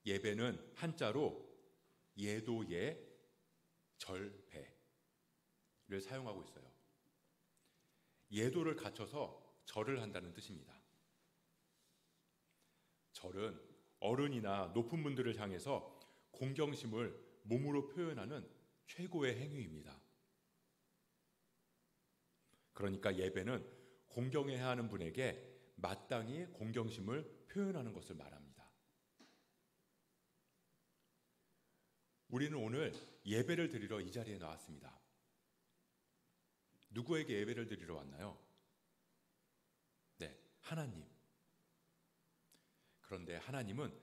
예배는 한자로 예도예 절배를 사용하고 있어요. 예도를 갖춰서 절을 한다는 뜻입니다. 절은 어른이나 높은 분들을 향해서 공경심을 몸으로 표현하는 최고의 행위입니다. 그러니까 예배는 공경해야 하는 분에게 마땅히 공경심을 표현하는 것을 말합니다. 우리는 오늘 예배를 드리러 이 자리에 나왔습니다. 누구에게 예배를 드리러 왔나요? 네, 하나님. 그런데 하나님은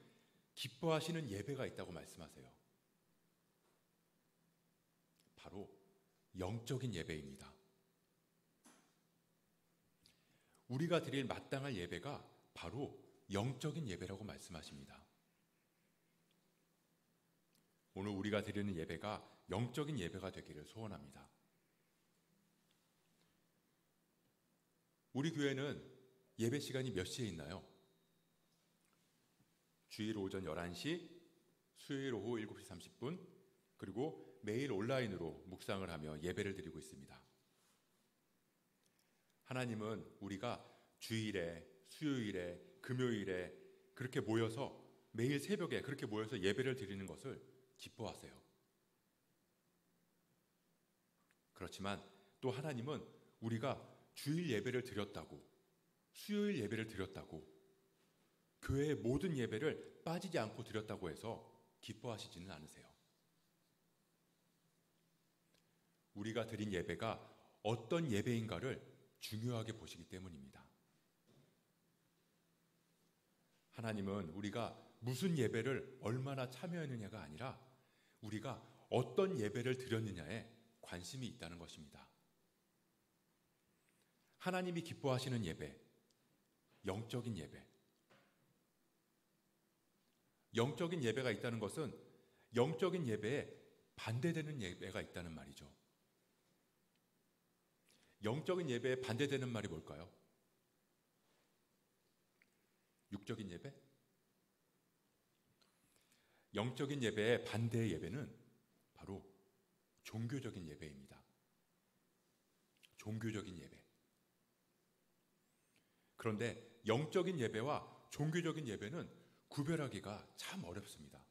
기뻐하시는 예배가 있다고 말씀하세요. 바로 영적인 예배입니다. 우리가 드릴 마땅할 예배가 바로 영적인 예배라고 말씀하십니다. 오늘 우리가 드리는 예배가 영적인 예배가 되기를 소원합니다. 우리 교회는 예배 시간이 몇 시에 있나요? 주일 오전 11시, 수요일 오후 7시 30분, 그리고 매일 온라인으로 묵상을 하며 예배를 드리고 있습니다. 하나님은 우리가 주일에, 수요일에, 금요일에 그렇게 모여서 매일 새벽에 그렇게 모여서 예배를 드리는 것을 기뻐하세요. 그렇지만 또 하나님은 우리가 주일 예배를 드렸다고, 수요일 예배를 드렸다고, 교회의 모든 예배를 빠지지 않고 드렸다고 해서 기뻐하시지는 않으세요. 우리가 드린 예배가 어떤 예배인가를 중요하게 보시기 때문입니다. 하나님은 우리가 무슨 예배를 얼마나 참여했느냐가 아니라 우리가 어떤 예배를 드렸느냐에 관심이 있다는 것입니다. 하나님이 기뻐하시는 예배, 영적인 예배. 영적인 예배가 있다는 것은 영적인 예배에 반대되는 예배가 있다는 말이죠. 영적인 예배에 반대되는 말이 뭘까요? 육적인 예배? 영적인 예배의 반대의 예배는 바로 종교적인 예배입니다. 종교적인 예배. 그런데 영적인 예배와 종교적인 예배는 구별하기가 참 어렵습니다.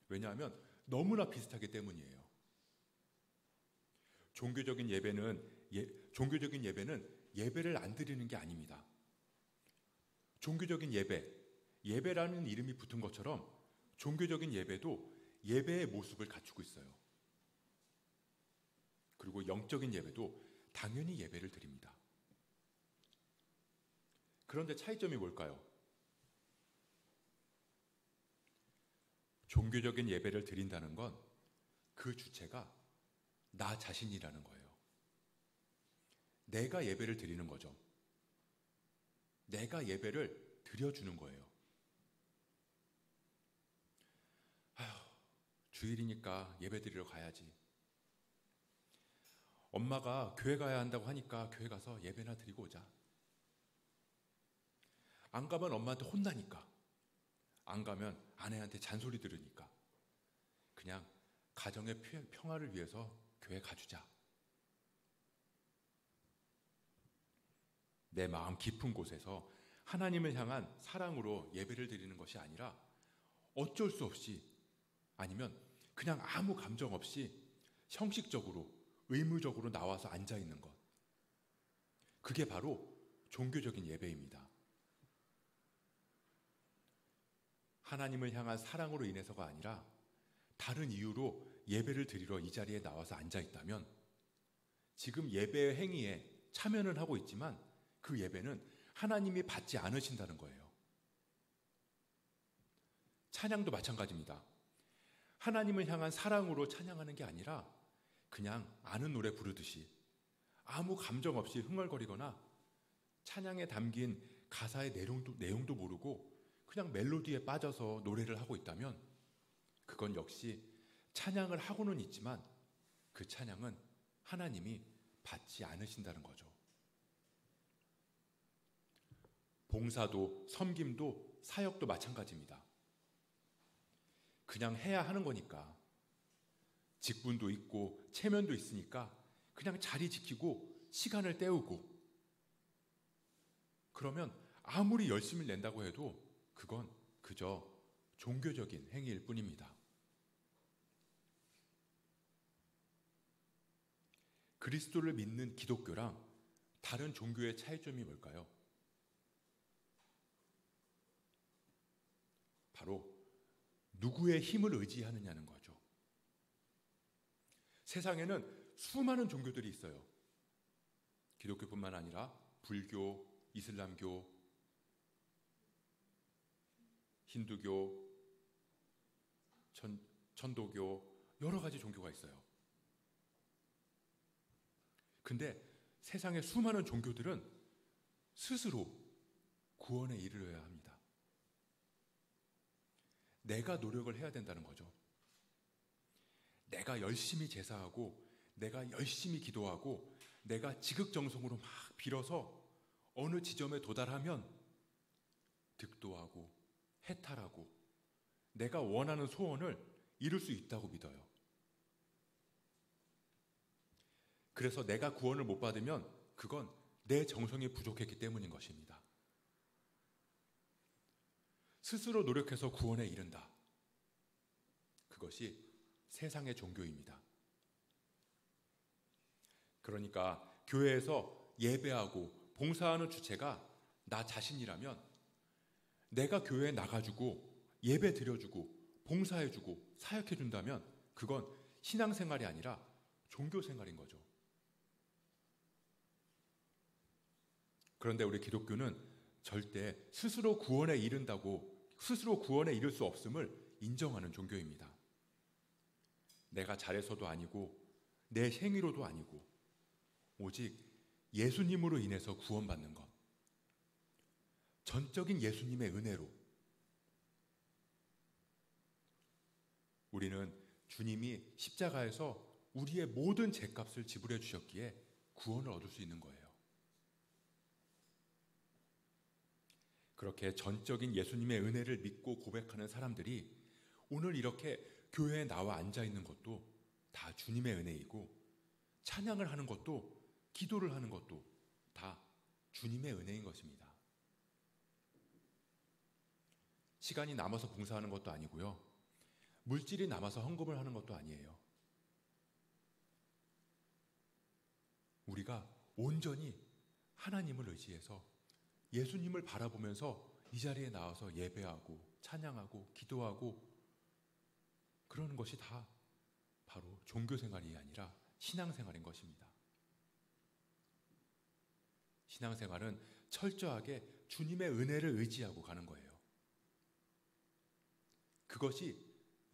왜냐하면 너무나 비슷하기 때문이에요. 종교적인 예배는 예배를 안 드리는 게 아닙니다. 종교적인 예배라는 이름이 붙은 것처럼 종교적인 예배도 예배의 모습을 갖추고 있어요. 그리고 영적인 예배도 당연히 예배를 드립니다. 그런데 차이점이 뭘까요? 종교적인 예배를 드린다는 건 그 주체가 나 자신이라는 거예요. 내가 예배를 드리는 거죠. 내가 예배를 드려주는 거예요. 주일이니까 예배 드리러 가야지. 엄마가 교회 가야 한다고 하니까 교회 가서 예배나 드리고 오자. 안 가면 엄마한테 혼나니까. 안 가면 아내한테 잔소리 들으니까. 그냥 가정의 평화를 위해서 교회 가주자. 내 마음 깊은 곳에서 하나님을 향한 사랑으로 예배를 드리는 것이 아니라 어쩔 수 없이 아니면 그냥 아무 감정 없이 형식적으로 의무적으로 나와서 앉아있는 것. 그게 바로 종교적인 예배입니다. 하나님을 향한 사랑으로 인해서가 아니라 다른 이유로 예배를 드리러 이 자리에 나와서 앉아있다면 지금 예배의 행위에 참여는 하고 있지만 그 예배는 하나님이 받지 않으신다는 거예요. 찬양도 마찬가지입니다. 하나님을 향한 사랑으로 찬양하는 게 아니라 그냥 아는 노래 부르듯이 아무 감정 없이 흥얼거리거나 찬양에 담긴 가사의 내용도 모르고 그냥 멜로디에 빠져서 노래를 하고 있다면 그건 역시 찬양을 하고는 있지만 그 찬양은 하나님이 받지 않으신다는 거죠. 봉사도 섬김도 사역도 마찬가지입니다. 그냥 해야 하는 거니까. 직분도 있고 체면도 있으니까 그냥 자리 지키고 시간을 때우고, 그러면 아무리 열심히 낸다고 해도 그건 그저 종교적인 행위일 뿐입니다. 그리스도를 믿는 기독교랑 다른 종교의 차이점이 뭘까요? 바로 누구의 힘을 의지하느냐는 거죠. 세상에는 수많은 종교들이 있어요. 기독교뿐만 아니라 불교, 이슬람교, 힌두교, 천도교, 여러 가지 종교가 있어요. 근데 세상의 수많은 종교들은 스스로 구원에 이르러야 합니다. 내가 노력을 해야 된다는 거죠. 내가 열심히 제사하고, 내가 열심히 기도하고, 내가 지극정성으로 막 빌어서 어느 지점에 도달하면 득도하고 해탈하고 내가 원하는 소원을 이룰 수 있다고 믿어요. 그래서 내가 구원을 못 받으면 그건 내 정성이 부족했기 때문인 것입니다. 스스로 노력해서 구원에 이른다. 그것이 세상의 종교입니다. 그러니까 교회에서 예배하고 봉사하는 주체가 나 자신이라면 내가 교회에 나가주고 예배 드려주고 봉사해주고 사역해준다면 그건 신앙생활이 아니라 종교생활인 거죠. 그런데 우리 기독교는 절대 스스로 구원에 이른다고, 스스로 구원에 이를 수 없음을 인정하는 종교입니다. 내가 잘해서도 아니고 내 행위로도 아니고 오직 예수님으로 인해서 구원받는 것, 전적인 예수님의 은혜로 우리는 주님이 십자가에서 우리의 모든 죄값을 지불해 주셨기에 구원을 얻을 수 있는 거예요. 그렇게 전적인 예수님의 은혜를 믿고 고백하는 사람들이 오늘 이렇게 교회에 나와 앉아 있는 것도 다 주님의 은혜이고, 찬양을 하는 것도, 기도를 하는 것도 다 주님의 은혜인 것입니다. 시간이 남아서 봉사하는 것도 아니고요. 물질이 남아서 헌금을 하는 것도 아니에요. 우리가 온전히 하나님을 의지해서 예수님을 바라보면서 이 자리에 나와서 예배하고 찬양하고 기도하고 그러는 것이 다 바로 종교생활이 아니라 신앙생활인 것입니다. 신앙생활은 철저하게 주님의 은혜를 의지하고 가는 거예요. 그것이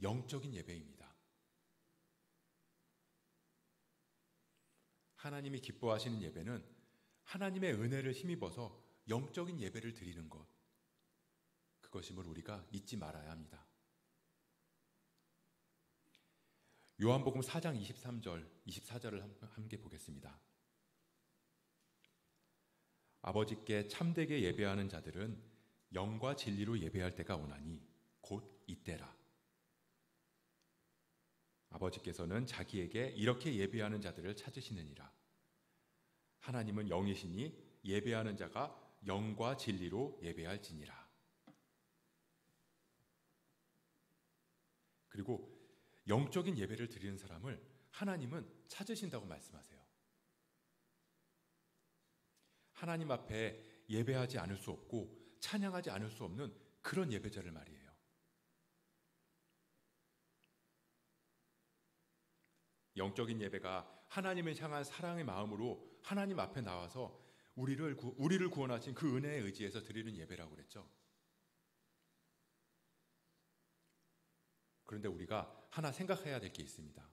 영적인 예배입니다. 하나님이 기뻐하시는 예배는 하나님의 은혜를 힘입어서 영적인 예배를 드리는 것, 그것임을 우리가 잊지 말아야 합니다. 요한복음 4장 23절, 24절을 함께 보겠습니다. 아버지께 참되게 예배하는 자들은 영과 진리로 예배할 때가 오나니 곧 이때라. 아버지께서는 자기에게 이렇게 예배하는 자들을 찾으시느니라. 하나님은 영이시니 예배하는 자가 영과 진리로 예배할지니라. 그리고 영적인 예배를 드리는 사람을 하나님은 찾으신다고 말씀하세요. 하나님 앞에 예배하지 않을 수 없고 찬양하지 않을 수 없는 그런 예배자를 말이에요. 영적인 예배가 하나님을 향한 사랑의 마음으로 하나님 앞에 나와서 우리를 구원하신 그 은혜에 의지해서 드리는 예배라고 그랬죠. 그런데 우리가 하나 생각해야 될 게 있습니다.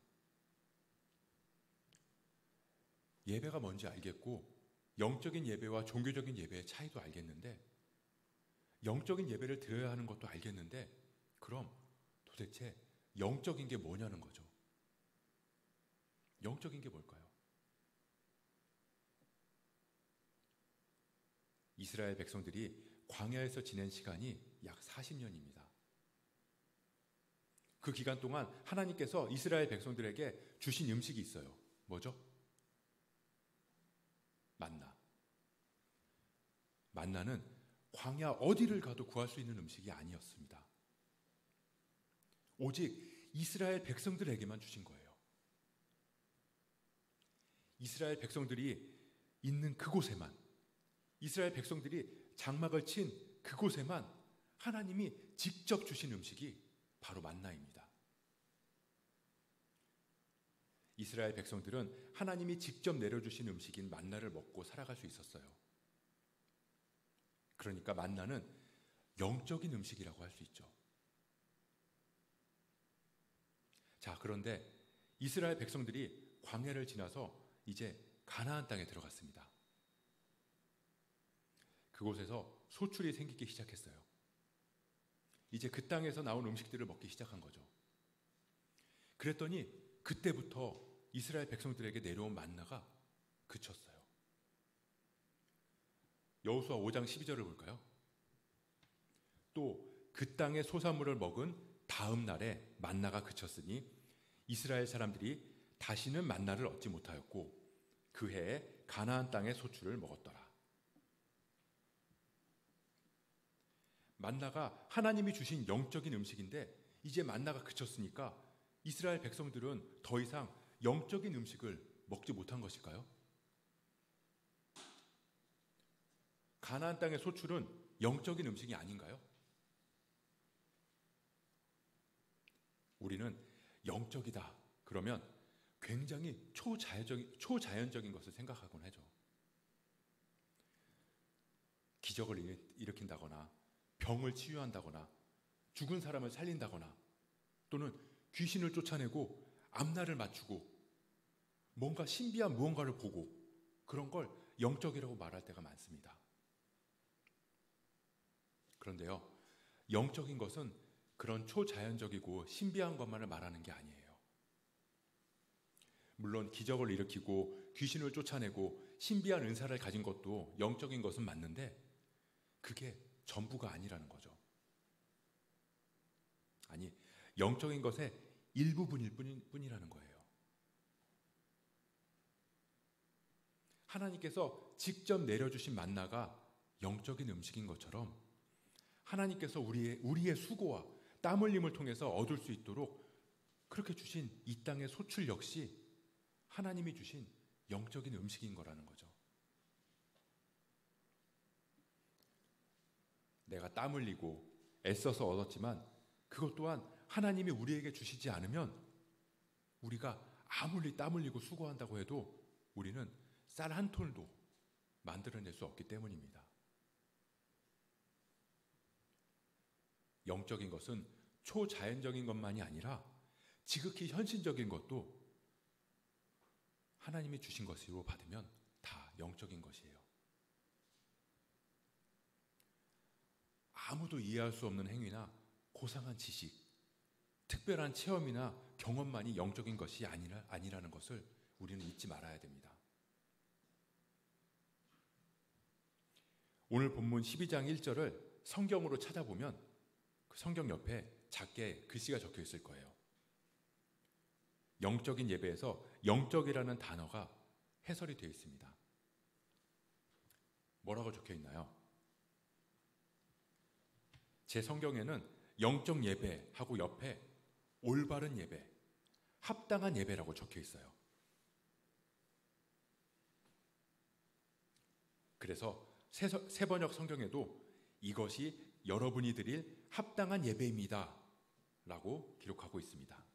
예배가 뭔지 알겠고 영적인 예배와 종교적인 예배의 차이도 알겠는데, 영적인 예배를 드려야 하는 것도 알겠는데, 그럼 도대체 영적인 게 뭐냐는 거죠. 영적인 게 뭘까요? 이스라엘 백성들이 광야에서 지낸 시간이 약 40년입니다. 그 기간 동안 하나님께서 이스라엘 백성들에게 주신 음식이 있어요. 뭐죠? 만나. 만나는 광야 어디를 가도 구할 수 있는 음식이 아니었습니다. 오직 이스라엘 백성들에게만 주신 거예요. 이스라엘 백성들이 있는 그곳에만, 이스라엘 백성들이 장막을 친 그곳에만 하나님이 직접 주신 음식이 바로 만나입니다. 이스라엘 백성들은 하나님이 직접 내려주신 음식인 만나를 먹고 살아갈 수 있었어요. 그러니까 만나는 영적인 음식이라고 할 수 있죠. 자, 그런데 이스라엘 백성들이 광야를 지나서 이제 가나안 땅에 들어갔습니다. 그곳에서 소출이 생기기 시작했어요. 이제 그 땅에서 나온 음식들을 먹기 시작한 거죠. 그랬더니 그때부터 이스라엘 백성들에게 내려온 만나가 그쳤어요. 여호수아 5장 12절을 볼까요? 또 그 땅의 소산물을 먹은 다음 날에 만나가 그쳤으니 이스라엘 사람들이 다시는 만나를 얻지 못하였고 그 해에 가나안 땅의 소출을 먹었더라. 만나가 하나님이 주신 영적인 음식인데 이제 만나가 그쳤으니까 이스라엘 백성들은 더 이상 영적인 음식을 먹지 못한 것일까요? 가나안 땅의 소출은 영적인 음식이 아닌가요? 우리는 영적이다 그러면 굉장히 초자연적인 것을 생각하곤 하죠. 기적을 일으킨다거나 병을 치유한다거나 죽은 사람을 살린다거나 또는 귀신을 쫓아내고 앞날을 맞추고 뭔가 신비한 무언가를 보고 그런 걸 영적이라고 말할 때가 많습니다. 그런데요, 영적인 것은 그런 초자연적이고 신비한 것만을 말하는 게 아니에요. 물론 기적을 일으키고 귀신을 쫓아내고 신비한 은사를 가진 것도 영적인 것은 맞는데 그게 전부가 아니라는 거죠. 아니, 영적인 것의 일부분일 뿐이라는 거예요. 하나님께서 직접 내려주신 만나가 영적인 음식인 것처럼 하나님께서 우리의 수고와 땀 흘림을 통해서 얻을 수 있도록 그렇게 주신 이 땅의 소출 역시 하나님이 주신 영적인 음식인 거라는 거죠. 내가 땀 흘리고 애써서 얻었지만 그것 또한 하나님이 우리에게 주시지 않으면 우리가 아무리 땀 흘리고 수고한다고 해도 우리는 쌀 한 톨도 만들어낼 수 없기 때문입니다. 영적인 것은 초자연적인 것만이 아니라 지극히 현실적인 것도 하나님이 주신 것으로 받으면 다 영적인 것이에요. 아무도 이해할 수 없는 행위나 고상한 지식, 특별한 체험이나 경험만이 영적인 것이 아니라는 것을 우리는 잊지 말아야 됩니다. 오늘 본문 12장 1절을 성경으로 찾아보면 그 성경 옆에 작게 글씨가 적혀 있을 거예요. 영적인 예배에서 영적이라는 단어가 해설이 되어 있습니다. 뭐라고 적혀 있나요? 제 성경에는 영적 예배하고 옆에 올바른 예배, 합당한 예배라고 적혀 있어요. 그래서 새 번역 성경에도 이것이 여러분이 드릴 합당한 예배입니다 라고 기록하고 있습니다.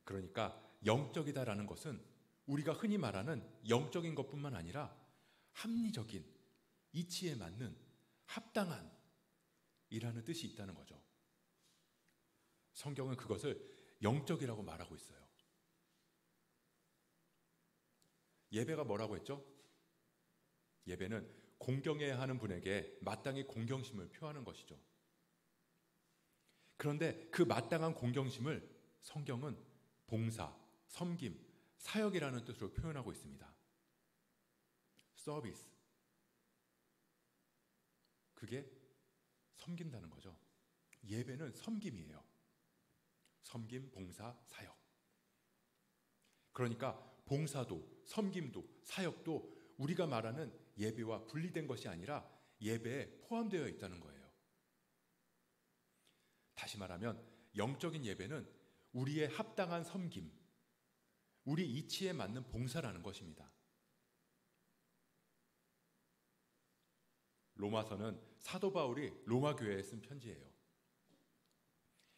그러니까 영적이다라는 것은 우리가 흔히 말하는 영적인 것뿐만 아니라 합리적인, 이치에 맞는, 합당한 이라는 뜻이 있다는 거죠. 성경은 그것을 영적이라고 말하고 있어요. 예배가 뭐라고 했죠? 예배는 공경해야 하는 분에게 마땅히 공경심을 표하는 것이죠. 그런데 그 마땅한 공경심을 성경은 봉사, 섬김, 사역이라는 뜻으로 표현하고 있습니다. 서비스. 그게 섬긴다는 거죠. 예배는 섬김이에요. 섬김, 봉사, 사역. 그러니까 봉사도, 섬김도, 사역도 우리가 말하는 예배와 분리된 것이 아니라 예배에 포함되어 있다는 거예요. 다시 말하면 영적인 예배는 우리의 합당한 섬김, 우리 이치에 맞는 봉사라는 것입니다. 로마서는 사도 바울이 로마 교회에 쓴 편지예요.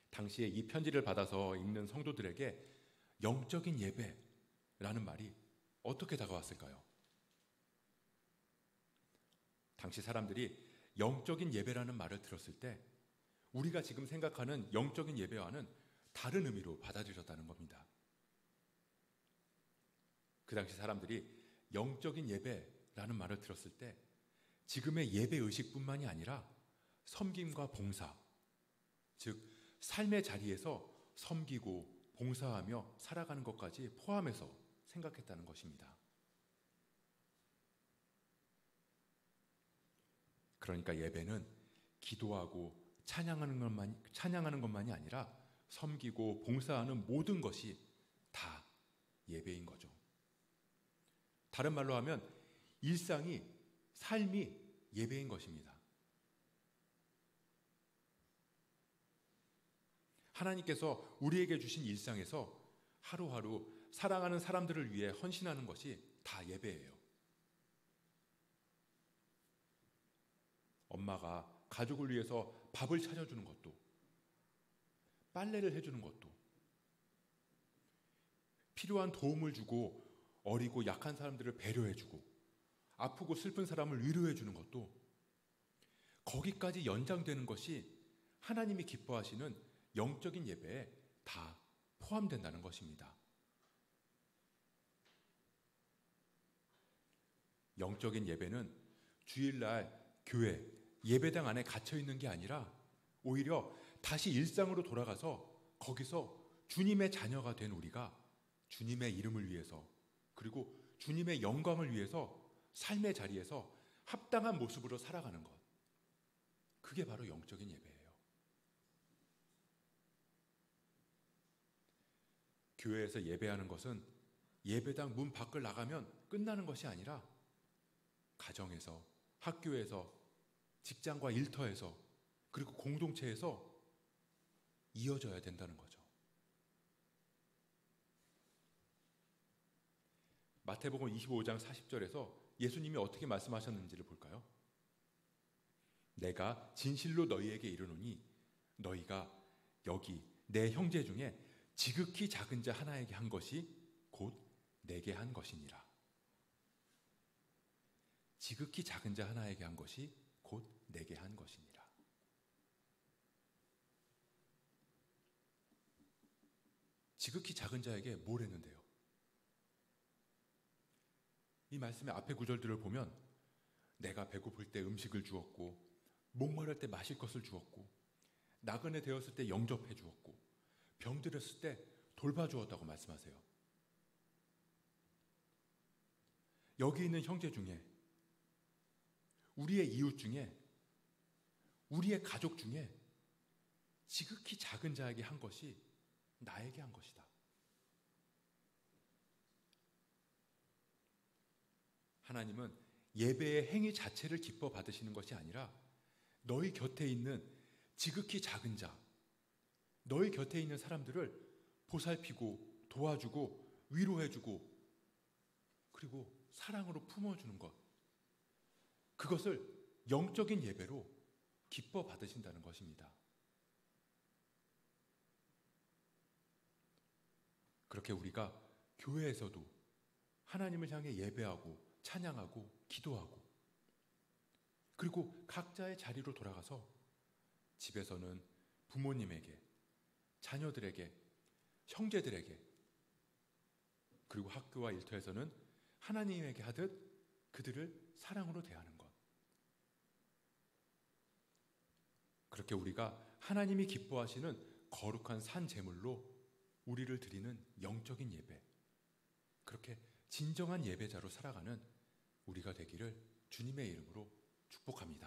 당시에 이 편지를 받아서 읽는 성도들에게 영적인 예배라는 말이 어떻게 다가왔을까요? 당시 사람들이 영적인 예배라는 말을 들었을 때 우리가 지금 생각하는 영적인 예배와는 다른 의미로 받아들였다는 겁니다. 그 당시 사람들이 영적인 예배라는 말을 들었을 때 지금의 예배 의식뿐만이 아니라 섬김과 봉사, 즉 삶의 자리에서 섬기고 봉사하며 살아가는 것까지 포함해서 생각했다는 것입니다. 그러니까 예배는 기도하고 찬양하는 것만이 아니라 섬기고 봉사하는 모든 것이 다 예배인 거죠. 다른 말로 하면 일상이, 삶이 예배인 것입니다. 하나님께서 우리에게 주신 일상에서 하루하루 사랑하는 사람들을 위해 헌신하는 것이 다 예배예요. 엄마가 가족을 위해서 밥을 차려주는 것도, 빨래를 해주는 것도, 필요한 도움을 주고 어리고 약한 사람들을 배려해주고 아프고 슬픈 사람을 위로해주는 것도, 거기까지 연장되는 것이 하나님이 기뻐하시는 영적인 예배에 다 포함된다는 것입니다. 영적인 예배는 주일날 교회, 예배당 안에 갇혀 있는 게 아니라 오히려 다시 일상으로 돌아가서 거기서 주님의 자녀가 된 우리가 주님의 이름을 위해서, 그리고 주님의 영광을 위해서 삶의 자리에서 합당한 모습으로 살아가는 것, 그게 바로 영적인 예배예요. 교회에서 예배하는 것은 예배당 문 밖을 나가면 끝나는 것이 아니라 가정에서, 학교에서, 직장과 일터에서, 그리고 공동체에서 이어져야 된다는 거죠. 마태복음 25장 40절에서 예수님이 어떻게 말씀하셨는지를 볼까요? 내가 진실로 너희에게 이르노니 너희가 여기 내 형제 중에 지극히 작은 자 하나에게 한 것이 곧 내게 한 것이니라. 지극히 작은 자 하나에게 한 것이 곧 내게 한 것이니라. 지극히 작은 자에게 뭘 했는데요? 이 말씀의 앞에 구절들을 보면 내가 배고플 때 음식을 주었고, 목마를 때 마실 것을 주었고, 나그네 되었을 때 영접해 주었고, 병들었을 때 돌봐주었다고 말씀하세요. 여기 있는 형제 중에, 우리의 이웃 중에, 우리의 가족 중에 지극히 작은 자에게 한 것이 나에게 한 것이다. 하나님은 예배의 행위 자체를 기뻐 받으시는 것이 아니라 너희 곁에 있는 지극히 작은 자, 너희 곁에 있는 사람들을 보살피고 도와주고 위로해주고 그리고 사랑으로 품어주는 것, 그것을 영적인 예배로 기뻐 받으신다는 것입니다. 그렇게 우리가 교회에서도 하나님을 향해 예배하고 찬양하고 기도하고, 그리고 각자의 자리로 돌아가서 집에서는 부모님에게, 자녀들에게, 형제들에게, 그리고 학교와 일터에서는 하나님에게 하듯 그들을 사랑으로 대하는 것, 그렇게 우리가 하나님이 기뻐하시는 거룩한 산 제물로 우리를 드리는 영적인 예배, 그렇게 진정한 예배자로 살아가는 우리가 되기를 주님의 이름으로 축복합니다.